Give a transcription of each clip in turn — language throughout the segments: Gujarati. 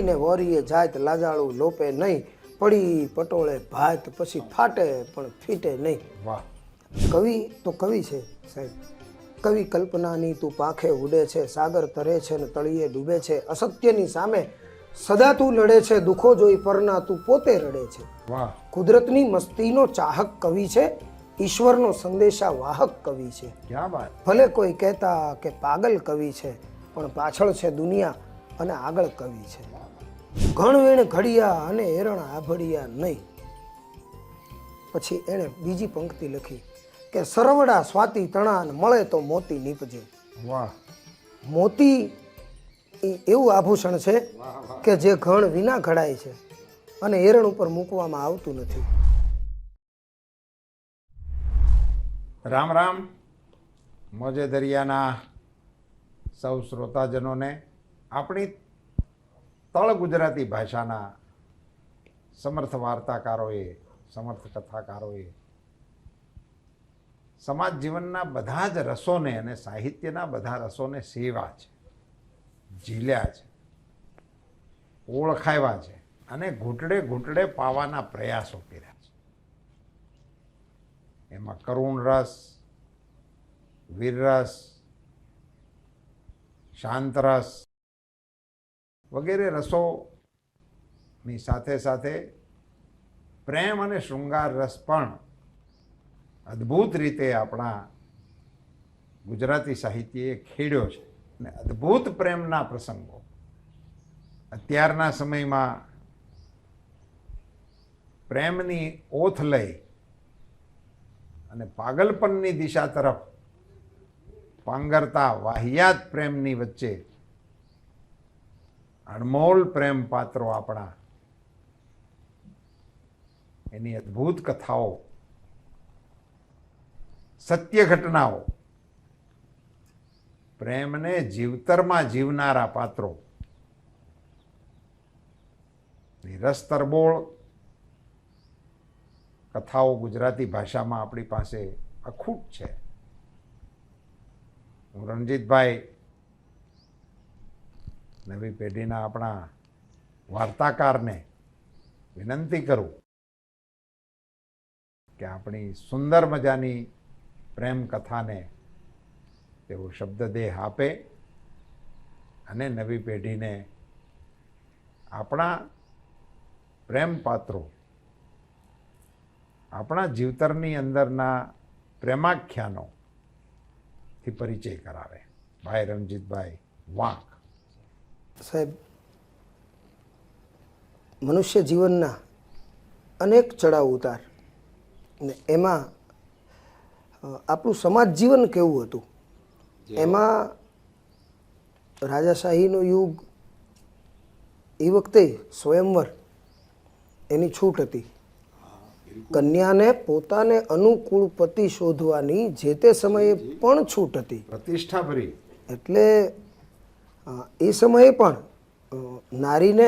પડીને વોરીએ જાત લાજાળું લોપે નહીં, પડી પટોળે ભાત પછી ફાટે પણ ફીટે નહીં. વાહ. કવિ તો કવિ છે સાહેબ. કવિ કલ્પનાની તું પાંખે ઉડે છે, સાગર તરે છે ને તળિયે ડૂબે છે, અસત્યની સામે સદા તું લડે છે, દુઃખો જોઈ પરના તું પોતે રડે છે. વાહ. કુદરતની મસ્તીનો ચાહક કવિ છે, ઈશ્વરનો સંદેશા વાહક કવિ છે. ક્યાં વાત. ભલે કોઈ કહેતા કે પાગલ કવિ છે, પણ પાછળ છે દુનિયા અને આગળ કવિ છે. ઘણવેણ ઘડિયા અને એરણ આભડિયા નહીં. પછી એણે બીજી પંક્તિ લખી કે સરવડા સ્વાતિ તણાન મળે તો મોતી નીપજે. વાહ. મોતી એ એવું આભૂષણ છે કે જે ઘણ વિના ઘડાય છે અને એરણ ઉપર મૂકવામાં આવતું નથી. રામ રામ. મોજે દરિયાના સૌ શ્રોતાજનોને આપણી તળ ગુજરાતી ભાષાના સમર્થ વાર્તાકારોએ, સમર્થ કથાકારોએ સમાજ જીવનના બધા જ રસોને અને સાહિત્યના બધા રસોને સેવા છે, ઝીલ્યા છે, ઓળખાવ્યા છે અને ઘૂંટડે ઘૂંટડે પાવાના પ્રયાસો કર્યા છે. એમાં કરુણ રસ, વીર રસ, શાંત રસ વગેરે રસોની સાથે સાથે પ્રેમ અને શૃંગાર રસ પણ અદ્ભુત રીતે આપણા ગુજરાતી સાહિત્યએ ખેડ્યો છે. અને અદ્ભુત પ્રેમના પ્રસંગો અત્યારના સમયમાં પ્રેમની ઓથ લઈ અને પાગલપનની દિશા તરફ પાંગરતા વાહિયાત પ્રેમની વચ્ચે અણમોલ પ્રેમ પાત્રો આપણા એની અદ્ભુત કથાઓ, સત્ય ઘટનાઓ, પ્રેમને જીવતરમાં જીવનારા પાત્રો રસ તરબોળ કથાઓ ગુજરાતી ભાષામાં આપણી પાસે અખૂટ છે. હું રણજીતભાઈ, નવી પેઢીના આપણા વાર્તાકારને વિનંતી કરું કે આપણી સુંદર મજાની પ્રેમ કથાને તેઓ શબ્દદેહ આપે અને નવી પેઢીને આપણા પ્રેમ પાત્રો, આપણા જીવતરની અંદરના પ્રેમાખ્યાનોથી પરિચય કરાવે. ભાઈ રણજીતભાઈ વાંક. સાહેબ, મનુષ્ય જીવનના અનેક ચડાવ ઉતાર ને એમાં આપણું સમાજ જીવન કેવું હતું, એમાં રાજાશાહીનો યુગ, એ વખતે સ્વયંવર એની છૂટ હતી. કન્યાને પોતાને અનુકૂળ પતિ શોધવાની જે તે સમયે પણ છૂટ હતી, પ્રતિષ્ઠા ભરી. એટલે એ સમયે પણ નારીને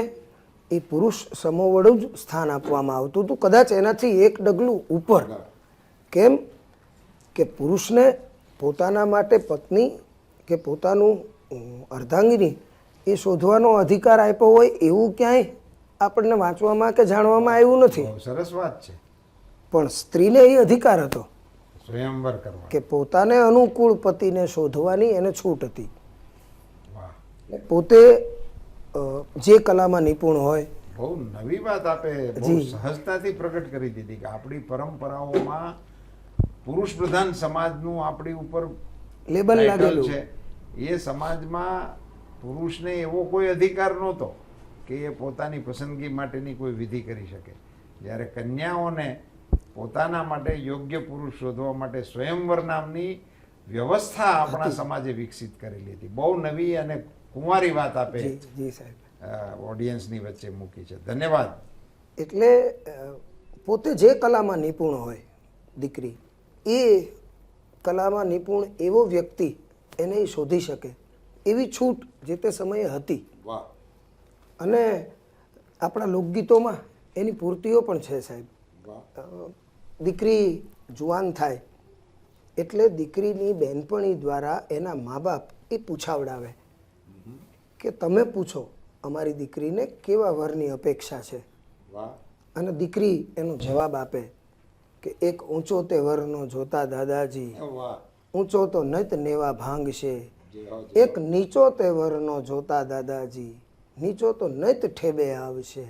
એ પુરુષ સમોવડું જ સ્થાન આપવામાં આવતું હતું, કદાચ એનાથી એક ડગલું ઉપર. કેમ કે પુરુષને પોતાના માટે પત્ની કે પોતાનું અર્ધાંગિની એ શોધવાનો અધિકાર આપ્યો હોય એવું ક્યાંય આપણને વાંચવામાં કે જાણવામાં આવ્યું નથી. સરસ વાત છે. પણ સ્ત્રીને એ અધિકાર હતો સ્વયંવર કરવા કે પોતાને અનુકૂળ પતિને શોધવાની એને છૂટ હતી. પોતે જે કલામાં નિપુણ હોય. બહુ નવી વાત આપે, બહુ સહજતાથી પ્રગટ કરી દીધી કે આપણી પરંપરાઓમાં પુરુષ પ્રધાન સમાજનું આપણી ઉપર લેબલ લાગેલું છે. એ સમાજમાં પુરુષને એવો કોઈ અધિકાર નહોતો કે એ પોતાની પસંદગી માટેની કોઈ વિધિ કરી શકે. જ્યારે કન્યાઓને પોતાના માટે યોગ્ય પુરુષ શોધવા માટે સ્વયંવર નામની વ્યવસ્થા આપણા સમાજે વિકસિત કરેલી હતી. બહુ નવી અને કુંવારી વાત આપે ઓડિયન્સની વચ્ચે મૂકી છે. ધન્યવાદ. એટલે પોતે જે કલામાં નિપુણ હોય દીકરી, એ કલામાં નિપુણ એવો વ્યક્તિ એને શોધી શકે એવી છૂટ જે તે સમયે હતી. અને આપણા લોકગીતોમાં એની પૂર્તિઓ પણ છે સાહેબ. દીકરી જુવાન થાય એટલે દીકરીની બહેનપણી દ્વારા એના મા બાપ એ પૂછાવડાવે કે તમે પૂછો અમારી દીકરીને કેવા વરની અપેક્ષા છે. વાહ અને દીકરી એનો જવાબ આપે કે એક ઊંચો તે વરનો જોતા દાદાજી, વાહ ઊંચો તો નત નેવા ભાંગશે. જી હો એક નીચો તે વરનો જોતા દાદાજી, નીચો તો નત ઠેબે આવશે.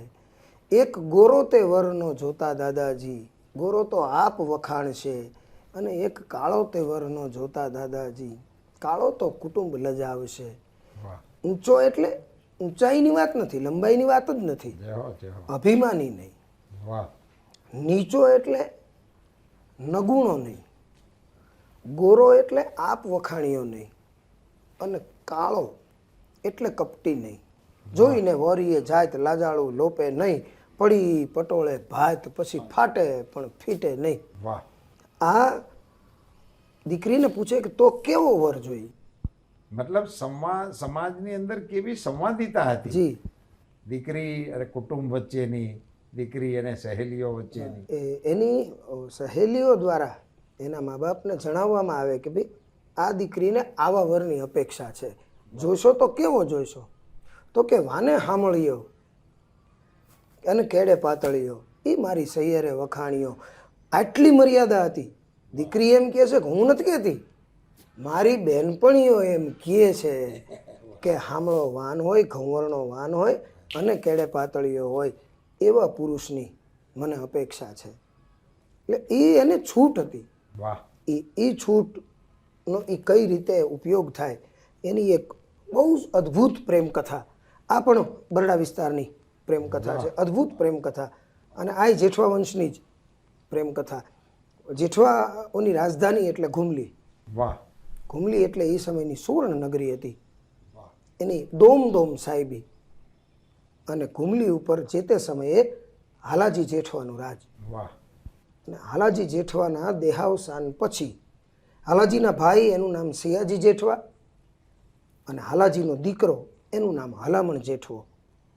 એક ગોરો તે વરનો જોતા દાદાજી, ગોરો તો આપ વખાણશે. અને એક કાળો તે વરનો જોતા દાદાજી, કાળો તો કુટુંબ લજાવશે. વાહ ઊંચો એટલે ઊંચાઈની વાત નથી, લંબાઈની વાત જ નથી, જય હો જય હો અભિમાની નહીં. વાહ નીચો એટલે નગુણો નહીં, ગોરો એટલે આપ વખાણીઓ નહીં, અને કાળો એટલે કપટી નહીં. જોઈને વરીએ જાત લાજાળું લોપે નહીં, પડી પટોળે ભાત પછી ફાટે પણ ફીટે નહીં. વાહ આ દીકરીને પૂછે કે તો કેવો વર જોઈએ? મતલબ સમાજની અંદર કેવી સંવાદિતા હતી જી, દીકરી અને કુટુંબ વચ્ચેની, દીકરી અને સહેલીઓ વચ્ચેની. એની સહેલીઓ દ્વારા એના મા બાપને જણાવવામાં આવે કે ભાઈ આ દીકરીને આવા વરની અપેક્ષા છે, જોશો તો કેવો જોઈશો? તો કે વાને હામળીઓ અને કેડે પાતળીઓ, એ મારી સૈયરે વખાણીઓ. આટલી મર્યાદા હતી. દીકરી એમ કહે છે કે હું નથી કહેતી, મારી બેનપણીઓ એમ કહે છે કે હામળો વાન હોય, ઘઉંવર્ણો વાન હોય અને કેડે પાતળીઓ હોય એવા પુરુષની મને અપેક્ષા છે. એટલે એ એને છૂટ હતી. વાહ એ છૂટનો એ કઈ રીતે ઉપયોગ થાય એની એક બહુ જ અદ્ભુત પ્રેમ કથા. આ પણ બરડા વિસ્તારની પ્રેમ કથા છે, અદ્ભુત પ્રેમ કથા. અને આ જેઠવા વંશની જ પ્રેમ કથા. જેઠવાઓની રાજધાની એટલે ઘુમલી. વાહ ઘુમલી એટલે એ સમયની સુવર્ણ નગરી હતી. વાહ એની દોમ સાહેબી. અને ઘુમલી ઉપર જે તે સમયે હાલાજી જેઠવાનું રાજ. વાહ અને હાલાજી જેઠવાના દેહાવસાન પછી હાલાજીના ભાઈ એનું નામ સિયાજી જેઠવા, અને હાલાજીનો દીકરો એનું નામ હલામણ જેઠવો.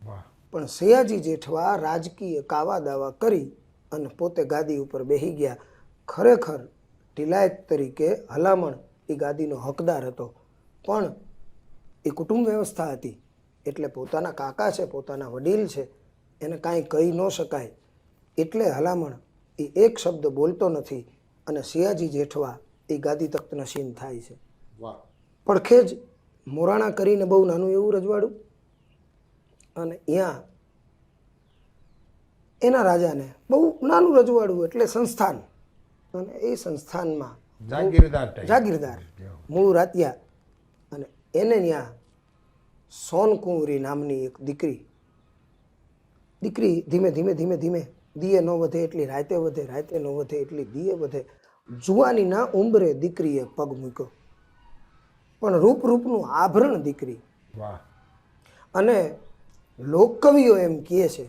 વાહ પણ સયાજી જેઠવા રાજકીય કાવા દાવા કરી અને પોતે ગાદી ઉપર બેસી ગયા. ખરેખર ટિલાયત તરીકે હલામણ એ ગાદીનો હકદાર હતો, પણ એ કુટુંબ વ્યવસ્થા હતી એટલે પોતાના કાકા છે, પોતાના વડીલ છે, એને કાંઈ કહી ન શકાય. એટલે હલામણ એ એક શબ્દ બોલતો નથી અને સિયાજી જેઠવા એ ગાદી તખ્ત નશીન થાય છે. વાહ પડખે જ મોરાણા કરીને બહુ નાનું એવું રજવાડું, અને ત્યાં એના રાજાને બહુ નાનું રજવાડું એટલે સંસ્થાન, અને એ સંસ્થાનમાં જાગીરદાર type. જાગીરદાર મૂળ રાતિયા, અને એને ત્યાં સોનકુંવરી નામની એક દીકરી ધીમે દીએ ન વધે એટલી રાતે વધે, રાતે ન વધે એટલી દીએ વધે. જુવાનીના ઉંબરે દીકરીએ પગ મૂક્યો, પણ રૂપનું આભરણ દીકરી. વાહ અને લોકકવિઓ એમ કહે છે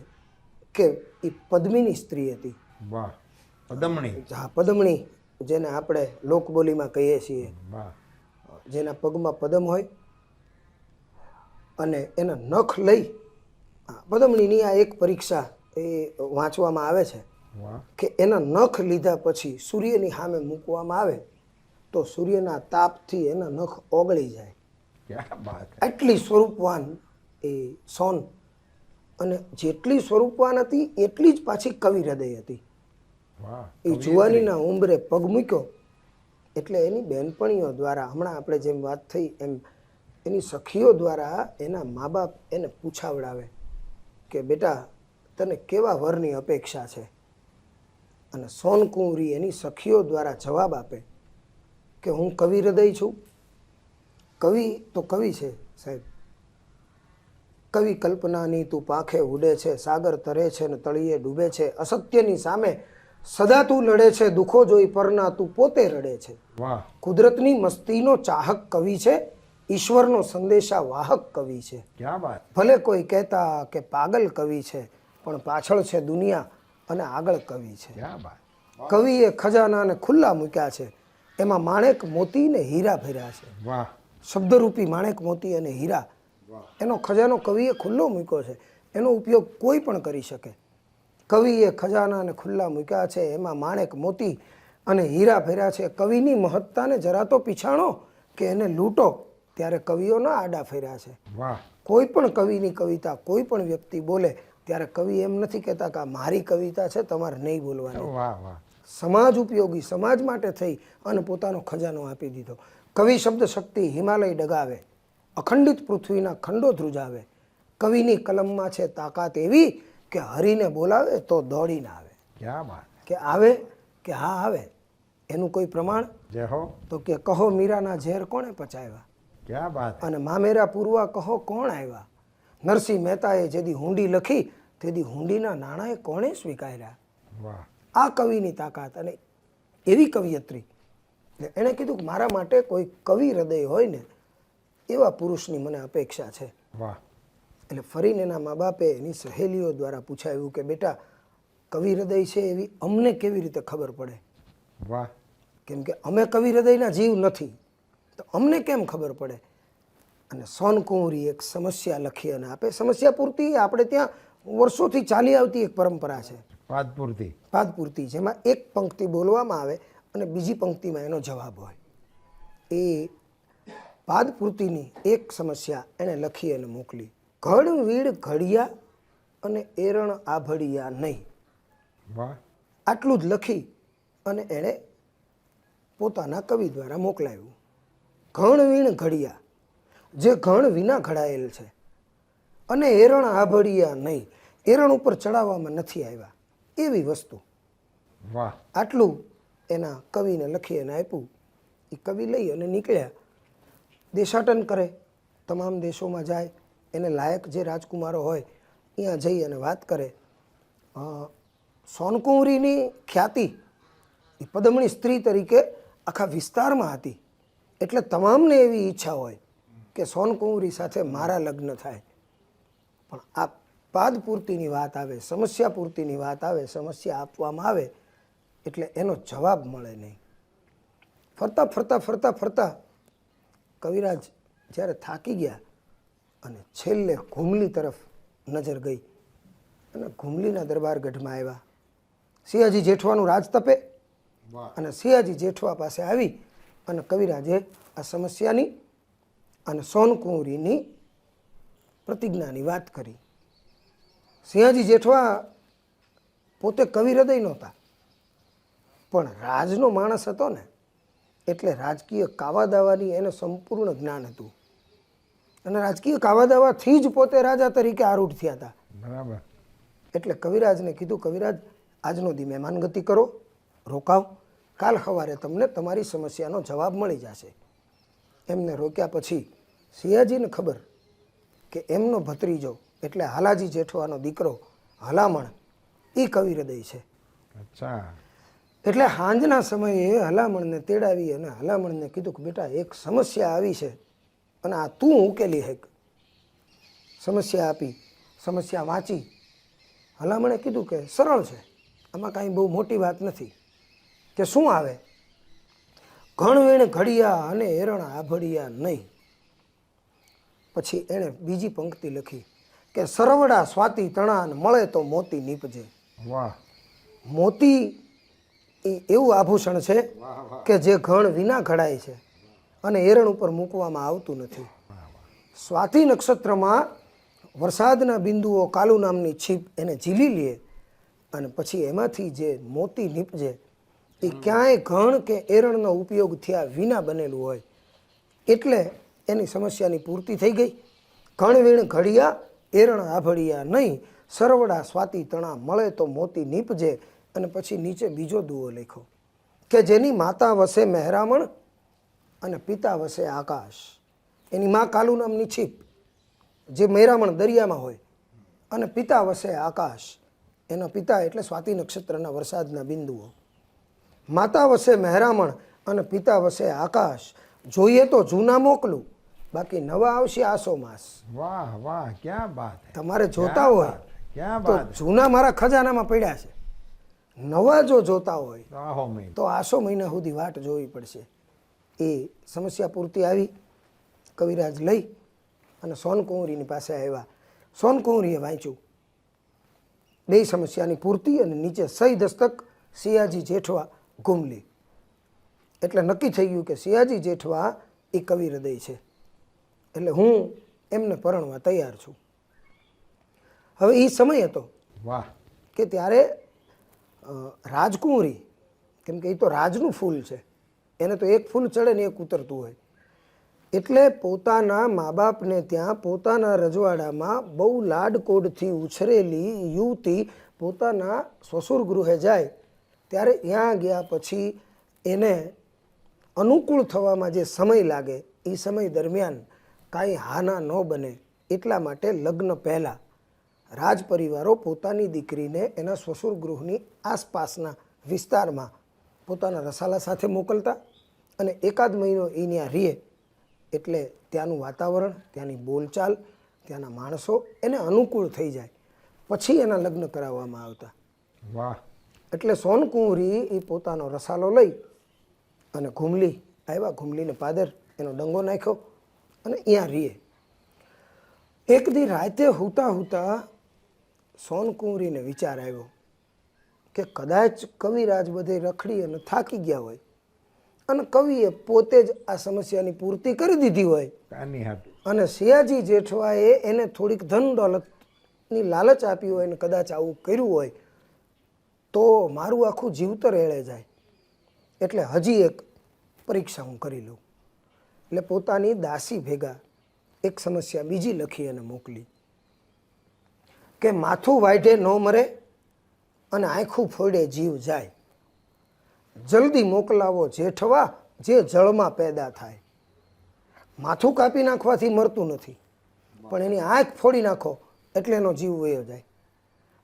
કે એ પદ્મિની સ્ત્રી હતી. વાહ પદમણી. હા, પદમણી, જેને આપણે લોકબોલીમાં કહીએ છીએ, વાહ જેના પગમાં પદમ હોય અને એના નખ લઈ. પદમણીની આ એક પરીક્ષા એ વાંચવામાં આવે છે વાહ કે એના નખ લીધા પછી સૂર્યની સામે મૂકવામાં આવે તો સૂર્યના તાપથી એના નખ ઓગળી જાય. ક્યાં બાત હે. આટલી સ્વરૂપવાન એ સોન, અને જેટલી સ્વરૂપવાન હતી એટલી જ પાછી કવિ હૃદય હતી. વાહ એ જુવાનીના ઉંબરે પગ મૂક્યો એટલે એની બહેનપણીઓ દ્વારા, હમણાં આપણે જેમ વાત થઈ એમ એની સખીઓ દ્વારા એના મા બાપ એને પૂછાવડાવે કે બેટા તને કેવા વરની અપેક્ષા છે? અને સોનકુંવરી એની સખીઓ દ્વારા જવાબ આપે કે હું કવિ હૃદય છું. કવિ તો કવિ છે સાહેબ. કવિ કલ્પનાની તું પાંખે ઉડે છે, સાગર તરે છે ને તળિયે ડૂબે છે. અસત્યની સામે સદા તું લડે છે, દુઃખો જોઈ પરના તું પોતે રડે છે. વાહ કુદરતની મસ્તીનો ચાહક કવિ છે, ઈશ્વરનો સંદેશા વાહક કવિ છે. ક્યાં બાત. ભલે કોઈ કહેતા કે પાગલ કવિ છે, પણ પાછળ છે દુનિયા અને આગળ કવિ છે. ક્યાં બાત. કવિએ ખજાનાને ખુલ્લા મૂક્યા છે, એમાં માણેક મોતી ને હીરા ભર્યા છે. વાહ શબ્દરૂપી માણેક મોતી અને હીરા, એનો ખજાનો કવિએ ખુલ્લો મૂક્યો છે. એનો ઉપયોગ કોઈ પણ કરી શકે. કવિએ ખજાનાને ખુલ્લા મૂક્યા છે, એમાં માણેક મોતી અને હીરા ભર્યા છે. કવિની મહત્તાને જરા તો પીછાણો કે એને લૂંટો ત્યારે કવિઓના આડા ફેર્યા છે. વાહ કોઈ પણ કવિની કવિતા કોઈ પણ વ્યક્તિ બોલે ત્યારે કવિ એમ નથી કહેતા કે આ મારી કવિતા છે, તમારે નહીં બોલવાની. વાહ વાહ સમાજ ઉપયોગી, સમાજ માટે થઈ અને પોતાનો ખજાનો આપી દીધો. કવિ શબ્દ શક્તિ હિમાલય ડગાવે, અખંડિત પૃથ્વીના ખંડો ધ્રુજાવે. કવિની કલમમાં છે તાકાત એવી કે હરીને બોલાવે તો દોડીને આવે. ક્યાં વાત કે આવે કે હા આવે, એનું કોઈ પ્રમાણ? જય હો. તો કે કહો મીરાના ઝેર કોણે પચાવ્યા, ક્યાં વાત અને મામેરા પૂરવા કહો કોણ આવ્યા. નરસિંહ મહેતાએ જેદી હુંડી લખી તેદી હુંડીના નાણાંએ કોણે સ્વીકાર્યા. વાહ આ કવિની તાકાત. અને એવી કવિયત્રી એણે કીધું કે મારા માટે કોઈ કવિ હૃદય હોય ને એવા પુરુષની મને અપેક્ષા છે. વાહ એટલે ફરીને એના મા બાપે એની સહેલીઓ દ્વારા પૂછાયું કે બેટા કવિ હૃદય છે એવી અમને કેવી રીતે ખબર પડે, વાહ કેમ કે અમે કવિ હૃદયના જીવ નથી, તો અમને કેમ ખબર પડે. અને સોનકુંવરી એક સમસ્યા લખી અને આપે. સમસ્યા પૂર્તિ આપણે ત્યાં વર્ષોથી ચાલી આવતી એક પરંપરા છે, પાદ પૂરતી. પાદ પૂર્તિ, જેમાં એક પંક્તિ બોલવામાં આવે અને બીજી પંક્તિમાં એનો જવાબ હોય. એ પાદ પૂર્તિની એક સમસ્યા એણે લખી અને મોકલી. ઘડ વીડ ઘડિયા અને એરણ આભડિયા નહીં. વાહ આટલું જ લખી અને એણે પોતાના કવિ દ્વારા મોકલાવ્યું. ઘણ વીણ ઘડિયા, જે ઘણ વિના ઘડાયેલ છે, અને એરણ આભડિયા નહીં, એરણ ઉપર ચડાવવામાં નથી આવ્યા એવી વસ્તુ. વાહ આટલું એના કવિને લખી અને આપ્યું. એ કવિ લઈ અને નીકળ્યા, દેશાટન કરે, તમામ દેશોમાં જાય, એને લાયક જે રાજકુમારો હોય ત્યાં જઈ અને વાત કરે. સોનકુંવરીની ખ્યાતિ એ પદમણી સ્ત્રી તરીકે આખા વિસ્તારમાં હતી. એટલે તમામને એવી ઈચ્છા હોય કે સોનકુંવરી સાથે મારા લગ્ન થાય. પણ આ પાદ પૂર્તિની વાત આવે, સમસ્યા પૂર્તિની વાત આવે, સમસ્યા આપવામાં આવે એટલે એનો જવાબ મળે નહીં. ફરતા ફરતા ફરતા ફરતા કવિરાજ જ્યારે થાકી ગયા અને છેલ્લે ઘુમલી તરફ નજર ગઈ અને ઘુમલીના દરબારગઢમાં આવ્યા. સિંહાજી જેઠવાનું રાજ તપે અને સિંહાજી જેઠવા પાસે આવી અને કવિરાજે આ સમસ્યાની અને સોનકુંવરીની પ્રતિજ્ઞાની વાત કરી. સિંહાજી જેઠવા પોતે કવિ હૃદય નહોતા, પણ રાજનો માણસ હતો ને, એટલે રાજકીય કાવા દાવાની એને સંપૂર્ણ જ્ઞાન હતું. અને રાજકીય કાવા દાવાથી જ પોતે રાજા તરીકે આરૂઢ થયા હતા. બરાબર. એટલે કવિરાજને કીધું, કવિરાજ આજનો દી મહેમાનગતિ કરો, રોકાવ, કાલ સવારે તમને તમારી સમસ્યાનો જવાબ મળી જશે. એમને રોક્યા પછી સિંહાજીને ખબર કે એમનો ભત્રીજો એટલે હાલાજી જેઠવાનો દીકરો હલામણ એ કવિ હૃદય છે. અચ્છા. એટલે સાંજના સમયે હલામણને તેડાવી અને હલામણને કીધું કે બેટા એક સમસ્યા આવી છે અને આ તું ઉકેલી હેક. સમસ્યા આપી, સમસ્યા વાંચી. હલામણે કીધું કે સરળ છે, આમાં કાંઈ બહુ મોટી વાત નથી. કે શું આવે? ઘણ વીણ ઘડિયા અને એરણ આભડિયા નહીં. પછી એણે બીજી પંક્તિ લખી કે સરવડા સ્વાતિ તણાન મળે તો મોતી નીપજે. વાહ મોતી એ એવું આભૂષણ છે કે જે ઘણ વિના ઘડાય છે અને એરણ ઉપર મૂકવામાં આવતું નથી. સ્વાતિ નક્ષત્રમાં વરસાદના બિંદુઓ કાલુ નામની છીપ એને ઝીલી લે અને પછી એમાંથી જે મોતી નીપજે એ ક્યાંય ઘણ કે એરણનો ઉપયોગ થયા વિના બનેલું હોય. એટલે એની સમસ્યાની પૂર્તિ થઈ ગઈ. ઘણ વીણ ઘડિયા એરણ આભડિયા નહીં, સરવડા સ્વાતિ તણા મળે તો મોતી નીપજે. અને પછી નીચે બીજો દુઓ લખ્યો કે જેની માતા વસે મહેરામણ અને પિતા વસે આકાશ. એની મા કાલુ નામની છીપ જે મહેરામણ દરિયામાં હોય અને પિતા વસે આકાશ. એના પિતા એટલે સ્વાતિ નક્ષત્રના વરસાદના બિંદુઓ. માતા વસે મહેરામણ અને પિતા વસે આકાશ. જોઈએ તો જૂના મોકલું, બાકી નવા આવશે આસો માસ. વાહ વાહ ક્યાં બાત હે. તમારે જોતા હોય ક્યાં તો બાત. જૂના મારા ખજાનામાં પડ્યા છે, નવા જો જોતા હોય આહો મેં. તો આસો મહિના સુધી વાટ જોવી પડશે. એ સમસ્યા પૂર્તિ આવી. કવિરાજ લઈ અને સોનકુંવરીની પાસે આવ્યા. સોનકુંવરીએ વાંચ્યું બે સમસ્યાની પૂર્તિ અને નીચે સહી દસ્તક સિંહાજી જેઠવા ઘુમલી. એટલે નક્કી થઈ ગયું કે સિંહાજી જેઠવા એ કવિ હૃદય છે. એટલે હું એમને પરણવા તૈયાર છું. હવે એ સમય હતો વાહ. કે ત્યારે રાજકુંવરી, કેમ કે એ તો રાજનું ફૂલ છે, એને તો એક ફૂલ ચડે ને એક ઉતરતું હોય, એટલે પોતાના મા બાપને ત્યાં પોતાના રજવાડામાં બહુ લાડકોડથી ઉછરેલી યુવતી પોતાના સસુર ગૃહે જાય ત્યારે ત્યાં ગયા પછી એને અનુકૂળ થવામાં જે સમય લાગે એ સમય દરમિયાન કાંઈ હાના ન બને એટલા માટે લગ્ન પહેલાં રાજ પરિવારો પોતાની દીકરીને એના સસુર ગૃહની આસપાસના વિસ્તારમાં પોતાના રસાલા સાથે મોકલતા અને એકાદ મહિનો એ ત્યાં રહે એટલે ત્યાંનું વાતાવરણ, ત્યાંની બોલચાલ, ત્યાંના માણસો એને અનુકૂળ થઈ જાય પછી એના લગ્ન કરાવવામાં આવતા. વાહ. એટલે સોનકુંવરી એ પોતાનો રસાલો લઈ અને ઘૂમલી આવ્યા, ઘૂમલીને પાદર એનો ડંગો નાખ્યો અને અહીંયા રીએ. એક દી રાતે હુતા હુતા સોનકુંવરીને વિચાર આવ્યો કે કદાચ કવિરાજ બધે રખડી અને થાકી ગયા હોય અને કવિએ પોતે જ આ સમસ્યાની પૂર્તિ કરી દીધી હોય કાની હાટું. અને સિયાજી જેઠવાએ એને થોડીક ધન દોલતની લાલચ આપી હોય અને કદાચ આવું કર્યું હોય તો મારું આખું જીવતર એળે જાય, એટલે હજી એક પરીક્ષા હું કરી લઉં. એટલે પોતાની દાસી ભેગા એક સમસ્યા બીજી લખી અને મોકલી કે માથું વાઢે ન મરે અને આંખું ફોડે જીવ જાય, જલ્દી મોકલાવો જેઠવા જે જળમાં પેદા થાય. માથું કાપી નાખવાથી મરતું નથી, પણ એની આંખ ફોડી નાખો એટલે એનો જીવ વયો જાય.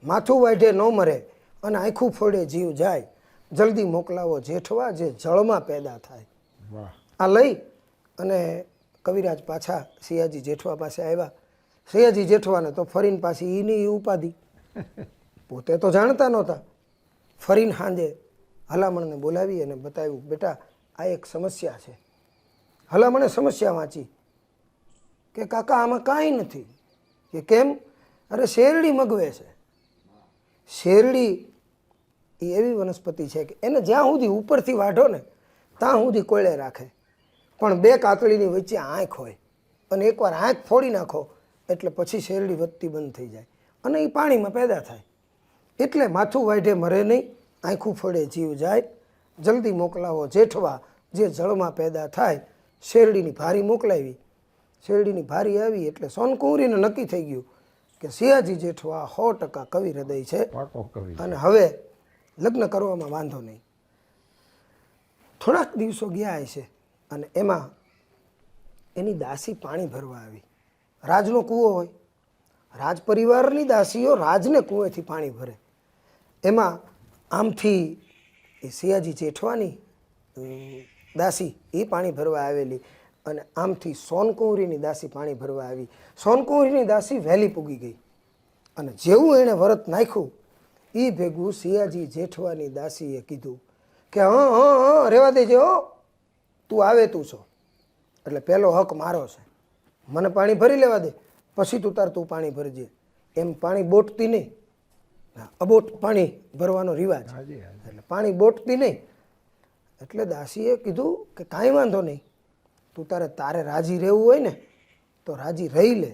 માથું વાઢે ન મરે અને આંખું ફોડે જીવ જાય, જલ્દી મોકલાવો જેઠવા જે જળમાં પેદા થાય. વાહ. આ લઈ અને કવિરાજ પાછા સિયાજી જેઠવા પાસે આવ્યા. સિયાજી જેઠવાને તો ફરીને પાછી એની ઉપાધિ, પોતે તો જાણતા નહોતા. ફરીને સાંજે હલામણને બોલાવી અને બતાવ્યું, બેટા આ એક સમસ્યા છે. હલામણે સમસ્યા વાંચી કે કાકા આમાં કાંઈ નથી. કે કેમ? અરે શેરડી મગવે છે. શેરડી એ એવી વનસ્પતિ છે કે એને જ્યાં સુધી ઉપરથી વાઢો ને ત્યાં સુધી કોયળે રાખે, પણ બે કાતળીની વચ્ચે આંખ હોય અને એકવાર આંખ ફોડી નાખો એટલે પછી શેરડી વધતી બંધ થઈ જાય અને એ પાણીમાં પેદા થાય. એટલે માથું વાઢે મરે નહીં, આંખું ફોડે જીવ જાય, જલ્દી મોકલાવો જેઠવા જે જળમાં પેદા થાય. શેરડીની ભારી મોકલાવી. શેરડીની ભારી આવી એટલે સોનકુંવરીને નક્કી થઈ ગયું કે સિયાજી જેઠવા 100% કવિ હૃદય છે પાકો કવિ. અને હવે લગ્ન કરવામાં વાંધો નહીં. થોડાક દિવસો ગયા હશે અને એમાં એની દાસી પાણી ભરવા આવી. રાજનો કૂવો હોય, રાજ પરિવારની દાસીઓ રાજને કૂવેથી પાણી ભરે. એમાં આમથી એ સિયાજી જેઠવાની દાસી એ પાણી ભરવા આવેલી અને આમથી સોનકુંવરીની દાસી પાણી ભરવા આવી. સોનકુંવરીની દાસી વહેલી પૂગી ગઈ અને જેવું એણે વરત નાખ્યું એ ભેગું સિયાજી જેઠવાની દાસીએ કીધું કે હં રહેવા દેજે હો, તું આવે તું છો એટલે પહેલો હક મારો છે, મને પાણી ભરી લેવા દે, પછી તું પાણી ભરજે. એમ પાણી બોટતી નહીં, અબોટ પાણી ભરવાનો રિવાજ, એટલે પાણી બોટતી નહીં. એટલે દાસીએ કીધું કે કાંઈ વાંધો નહીં, તું તારે રાજી રહેવું હોય ને તો રાજી રહી લે,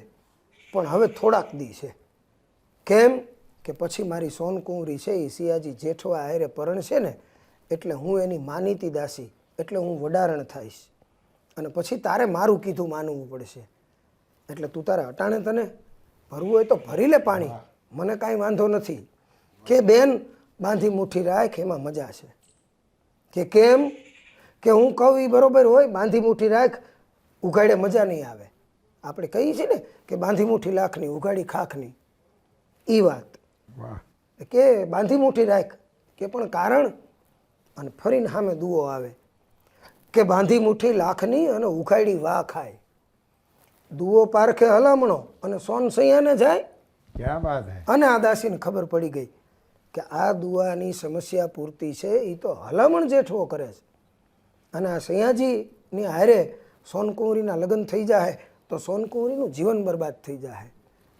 પણ હવે થોડાક દી છે. કેમ? કે પછી મારી સોનકુંવરી છે એ સિયાજી જેઠવા હારે પરણશે ને એટલે હું એની માનીતી દાસી, એટલે હું વડારણ થઈશ અને પછી તારે મારું કીધું માનવું પડશે. એટલે તું તારે અટાણે તને ભરવું હોય તો ભરી લે પાણી, મને કાંઈ વાંધો નથી. કે બેન બાંધી મુઠ્ઠી રાખ એમાં મજા છે. કે કેમ? કે હું કહું એ બરોબર હોય, બાંધી મુઠ્ઠી રાખ ઉઘાડે મજા નહીં આવે. આપણે કહીએ છીએ ને કે બાંધી મુઠ્ઠી લાખની ઉઘાડી ખાખની, એ વાત. કે બાંધી મુઠ્ઠી રાખ, કે પણ કારણ? અને ફરીને સામે દુઓ આવે કે બાંધી મુઠ્ઠી લાખની અને ઉઘાડી વાહ ખાય. દુઓ પારખે હલામણો અને સોન સૈયાને જાય. ક્યાં વાત હે. અને આ દાસીને ખબર પડી ગઈ કે આ દુઆની સમસ્યા પૂર્તિ છે એ તો હલામણ જેઠવો કરે છે અને આ સૈયાજીની હારે સોનકુંવરીના લગ્ન થઈ જાય તો સોનકુંવરીનું જીવન બરબાદ થઈ જાય.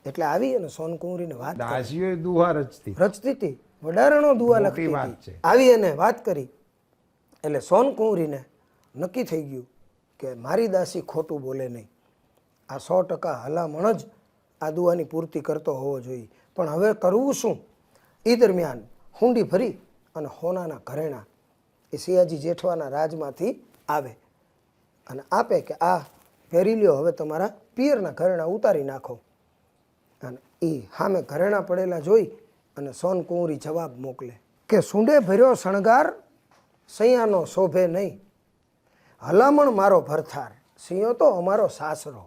એટલે આવી અને સોનકુંવરીને વાત દાસીઓ દુહા રચતી હતી, વડારણો દુઆ મોટી લખતી વાત હતી. છે. આવી અને વાત કરી એટલે સોનકુંવરીને નક્કી થઈ ગયું કે મારી દાસી ખોટું બોલે નહીં આ 100% હલામણ જ આ દુઆની પૂર્તિ કરતો હોવો જોઈએ. પણ હવે કરવું શું? એ દરમિયાન હુંડી ભરી અને હોનાના ઘરેણા એ સિયાજી જેઠવાના રાજમાંથી આવે અને આપે કે આ પહેરી લ્યો, હવે તમારા પિયરના ઘરેણા ઉતારી નાખો. અને એ સામે ઘરેણા પડેલા જોઈ અને સોનકુંવરી જવાબ મોકલે કે સૂંડે ભર્યો શણગાર સૈયાનો શોભે નહીં, હલામણ મારો ભરથાર, સિંહો તો અમારો સાસરો.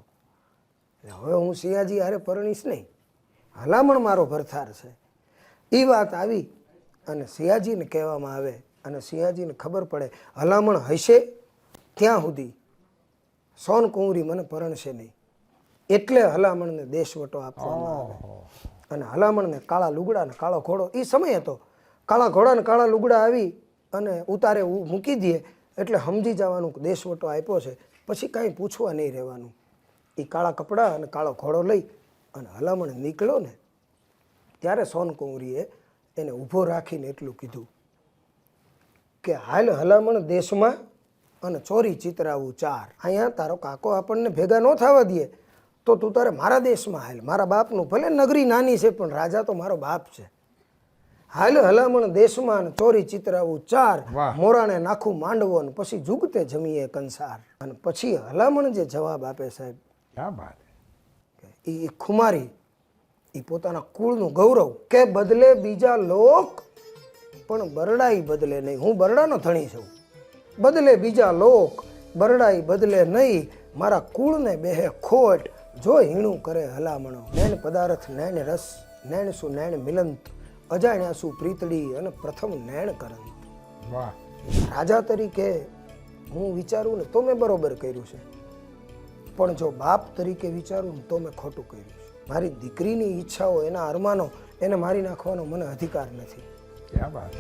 હવે હું સિયાજી હારે પરણીશ નહીં, હલામણ મારો ભરથાર છે. એ વાત આવી અને સિયાજીને કહેવામાં આવે અને સિયાજીને ખબર પડે હલામણ હશે ત્યાં સુધી સોનકુંવરી મને પરણશે નહીં, એટલે હલામણને દેશવટો આપવામાં આવે. અને હલામણને કાળા લુગડા ને કાળો ઘોડો, એ સમય હતો, કાળા ઘોડા ને કાળા લુગડા આવી અને ઉતારે મૂકી દે એટલે સમજી જવાનું કે દેશવટો આપ્યો છે, પછી કાંઈ પૂછવા નહીં રહેવાનું. એ કાળા કપડાં અને કાળો ઘોડો લઈ અને હલામણ નીકળ્યો ને ત્યારે સોનકુંવરીએ એને ઊભો રાખીને એટલું કીધું કે હાલ હલામણ દેશમાં અને ચોરી ચિતરાવું ચાર. અહીંયા તારો કાકો આપણને ભેગા ન થવા દે તો તું તારે મારા દેશમાં હાલ, મારા બાપનું, ભલે નગરી નાની છે પણ રાજા તો મારો બાપ છે. હાલ હલામણ દેશમાં અને ચોરી ચિતરાવું ચાર, મોરાણે નાખું માંડવો ને પછી જુગતે જમીએ કંસાર. અને પછી હલામણ જે જવાબ આપે સાહેબ, એ ખુમારી, એ પોતાના કુળનું ગૌરવ કે બદલે બીજા લોક પણ બરડાઈ બદલે નહીં. હું બરડાનો ધણી છું, બદલે બીજા લોક બરડાઈ બદલે નહીં, મારા કુળને બેહે ખોટ જો હીણું કરે હલામણો. નૈણ પદાર્થ નૈણ રસ, નૈણ શું નૈણ મિલંત, અજાણ્યા શું પ્રીતડી અને પ્રથમ નૈણ કરંત. રાજા તરીકે હું વિચારું ને તો મેં બરોબર કર્યું છે, પણ જો બાપ તરીકે વિચારું ને તો મેં ખોટું કર્યું છે. મારી દીકરીની ઈચ્છાઓ, એના અરમાનો એને મારી નાખવાનો મને અધિકાર નથી. ક્યાં વાત.